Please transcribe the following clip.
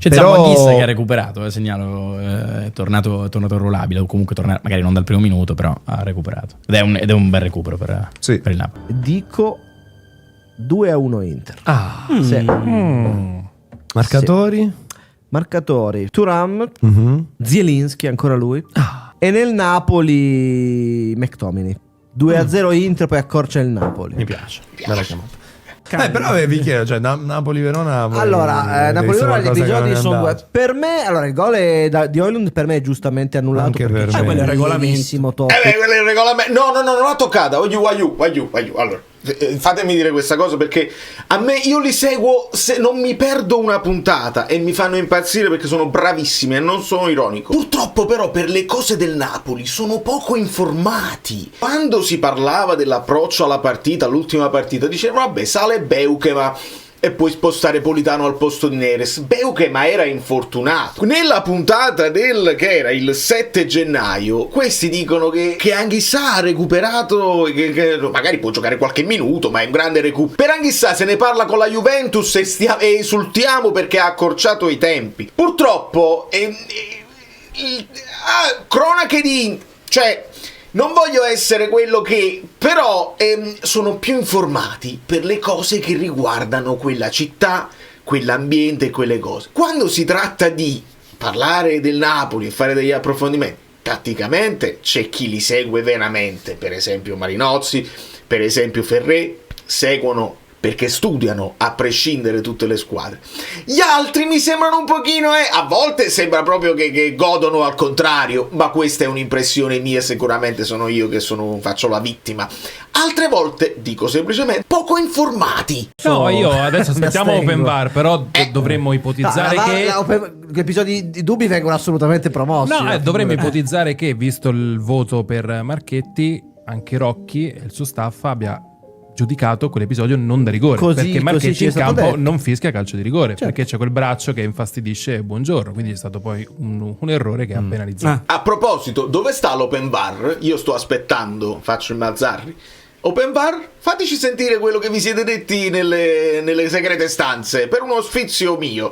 C'è Però... Zamanghista che ha recuperato, segnalo, è tornato rollabile, o comunque magari non dal primo minuto, però ha recuperato. Ed è un bel recupero per il Napoli. Dico 2-1 Inter. Marcatori? Sì. Marcatori: Thuram, Zielinski, ancora lui. E nel Napoli McTominay. 2-0 Inter, poi accorcia il Napoli. Mi piace. Bella chiamata. Però avevi chiesto, cioè Napoli-Verona. Allora, Napoli-Verona gli episodi sono per me. Allora, il gol di Højlund per me è giustamente annullato. Anche perché per c'è me. quel regolamento. top. Quello è il regolamento. No, non l'ha toccata. Allora, fatemi dire questa cosa, perché a me, io li seguo, se non mi perdo una puntata e mi fanno impazzire perché sono bravissimi e non sono ironico. Purtroppo però per le cose del Napoli sono poco informati. Quando si parlava dell'approccio alla partita, l'ultima partita, dicevano vabbè, sale Beukema e puoi spostare Politano al posto di Neres. Beukema era infortunato. Nella puntata che era il 7 gennaio, questi dicono che Anghissà ha recuperato, che magari può giocare qualche minuto, ma è un grande recupero. Per Anghissà se ne parla con la Juventus e esultiamo perché ha accorciato i tempi. Purtroppo cronache di... cioè... non voglio essere quello che, però sono più informati per le cose che riguardano quella città, quell'ambiente e quelle cose. Quando si tratta di parlare del Napoli e fare degli approfondimenti, praticamente c'è chi li segue veramente, per esempio Marinozzi, per esempio Ferré, seguono perché studiano a prescindere tutte le squadre. Gli altri mi sembrano un pochino, a volte sembra proprio che godono al contrario, ma questa è un'impressione mia, sicuramente sono io che faccio la vittima. Altre volte, dico semplicemente, poco informati. No, io adesso aspettiamo Open Bar, però dovremmo ipotizzare gli episodi di dubbi vengono assolutamente promossi. No, dovremmo ipotizzare che, visto il voto per Marchetti, anche Rocchi e il suo staff abbia giudicato quell'episodio non da rigore, perché Marchetti in campo non fischia calcio di rigore, perché c'è quel braccio che infastidisce Buongiorno, quindi è stato poi un errore che ha penalizzato. A proposito, dove sta l'Open Bar? Io sto aspettando, faccio il Mazzarri. Open Bar? Fateci sentire quello che vi siete detti nelle segrete stanze, per uno sfizio mio.